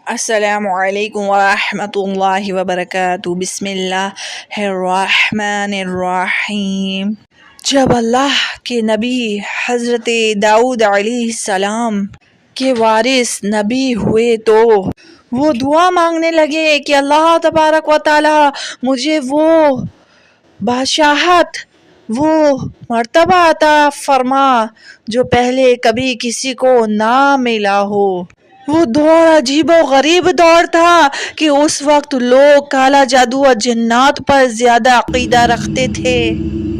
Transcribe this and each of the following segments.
السلام علیکم ورحمۃ اللہ وبرکاتہ۔ بسم اللہ الرحمن الرحیم۔ جب اللہ کے نبی حضرت داؤد علیہ السلام کے وارث نبی ہوئے تو وہ دعا مانگنے لگے کہ اللہ تبارک و تعالی مجھے وہ بادشاہت، وہ مرتبہ عطا فرما جو پہلے کبھی کسی کو نہ ملا ہو۔ وہ دور عجیب و غریب دور تھا کہ اس وقت لوگ کالا جادو اور جنات پر زیادہ عقیدہ رکھتے تھے۔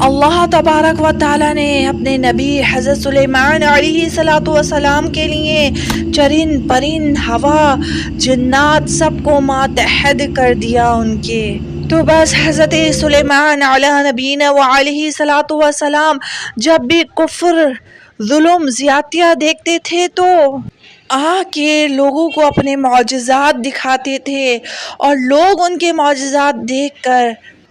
اللہ تبارک و تعالی نے اپنے نبی حضرت سلیمان علیہ السلام کے لیے چرند پرند، ہوا، جنات سب کو ماتحت کر دیا ان کے۔ تو بس حضرت سلیمان علیہ نبینا و علیہ السلام جب بھی کفر، ظلم، زیادتیاں دیکھتے تھے تو آ کے لوگوں کو اپنے معجزات دکھاتے تھے، اور لوگ ان کے معجزات دیکھ کر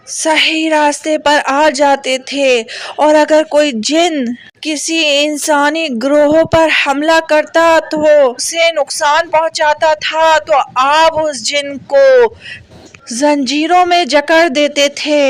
صحیح راستے پر آ جاتے تھے۔ اور اگر کوئی جن کسی انسانی گروہ پر حملہ کرتا تو اسے نقصان پہنچاتا تھا تو آپ اس جن کو زنجیروں میں جکڑ دیتے تھے،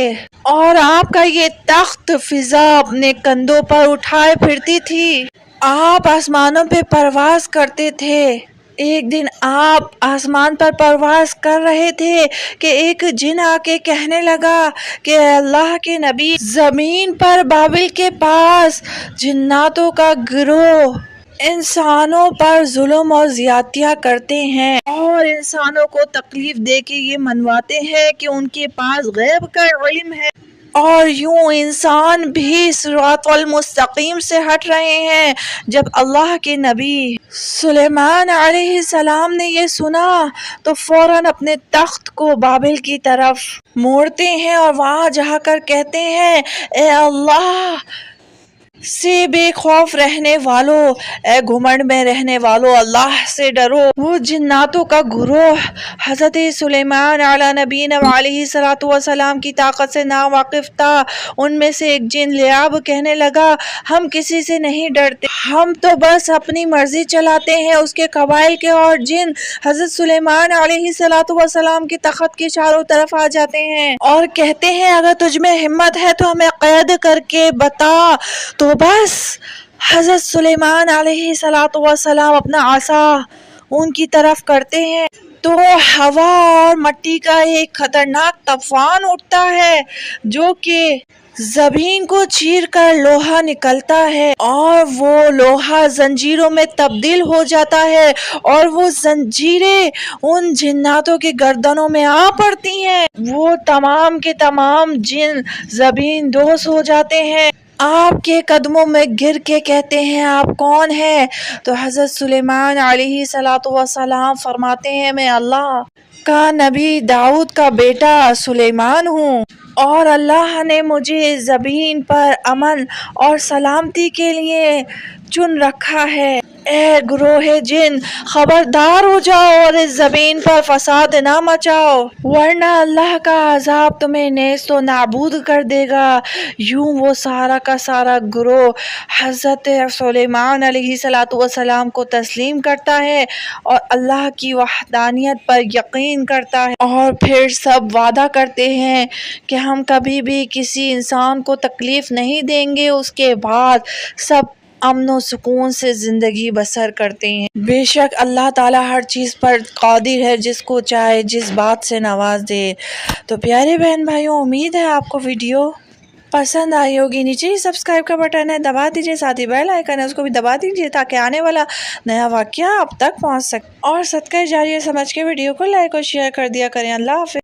اور آپ کا یہ تخت فضا اپنے کندھوں پر اٹھائے پھرتی تھی۔ آپ آسمانوں پہ پرواز کرتے تھے۔ ایک دن آپ آسمان پر پرواز کر رہے تھے کہ ایک جن آ کے کہنے لگا کہ اے اللہ کے نبی، زمین پر بابل کے پاس جناتوں کا گروہ انسانوں پر ظلم اور زیادتیاں کرتے ہیں، اور انسانوں کو تکلیف دے کے یہ منواتے ہیں کہ ان کے پاس غیب کا علم ہے، اور یوں انسان بھی صراط المستقیم سے ہٹ رہے ہیں۔ جب اللہ کے نبی سلیمان علیہ السلام نے یہ سنا تو فوراً اپنے تخت کو بابل کی طرف موڑتے ہیں، اور وہاں جا کر کہتے ہیں اے اللہ سے بے خوف رہنے والو، اے گھمنڈ میں رہنے والو، اللہ سے ڈرو۔ وہ جناتوں کا گروہ حضرت سلیمان علیہ نبینا علیہ السلام کی طاقت سے ناواقف تھا۔ ان میں سے ایک جن لیاب کہنے لگا ہم کسی سے نہیں ڈرتے، ہم تو بس اپنی مرضی چلاتے ہیں۔ اس کے قبائل کے اور جن حضرت سلیمان علیہ السلام کے تخت کے چاروں طرف آ جاتے ہیں اور کہتے ہیں اگر تجھ میں ہمت ہے تو ہمیں قید کر کے بتا۔ تو بس حضرت سلیمان علیہ السلام اپنا عصا ان کی طرف کرتے ہیں تو ہوا اور مٹی کا ایک خطرناک طوفان اٹھتا ہے جو کہ زمین کو چیر کر لوہا نکلتا ہے، اور وہ لوہا زنجیروں میں تبدیل ہو جاتا ہے، اور وہ زنجیریں ان جناتوں کی گردنوں میں آ پڑتی ہیں۔ وہ تمام کے تمام جن زمین دوز ہو جاتے ہیں، آپ کے قدموں میں گر کے کہتے ہیں آپ کون ہیں؟ تو حضرت سلیمان علیہ السلام فرماتے ہیں میں اللہ کا نبی داؤد کا بیٹا سلیمان ہوں، اور اللہ نے مجھے زمین پر امن اور سلامتی کے لیے چن رکھا ہے۔ اے گروہ جن، خبردار ہو جاؤ اور اس زمین پر فساد نہ مچاؤ، ورنہ اللہ کا عذاب تمہیں نیست و نابود کر دے گا۔ یوں وہ سارا کا سارا گروہ حضرت سلیمان علیہ السلام کو تسلیم کرتا ہے اور اللہ کی وحدانیت پر یقین کرتا ہے، اور پھر سب وعدہ کرتے ہیں کہ ہم کبھی بھی کسی انسان کو تکلیف نہیں دیں گے۔ اس کے بعد سب امن و سکون سے زندگی بسر کرتے ہیں۔ بے شک اللہ تعالیٰ ہر چیز پر قادر ہے، جس کو چاہے جس بات سے نواز دے۔ تو پیارے بہن بھائیوں، امید ہے آپ کو ویڈیو پسند آئی ہوگی۔ نیچے ہی سبسکرائب کا بٹن ہے، دبا دیجیے، ساتھ ہی بیل آئیکن ہے اس کو بھی دبا دیجیے تاکہ آنے والا نیا واقعہ آپ تک پہنچ سکے، اور صدقہ جاریہ سمجھ کے ویڈیو کو لائک اور شیئر کر دیا کریں۔ اللہ حافظ۔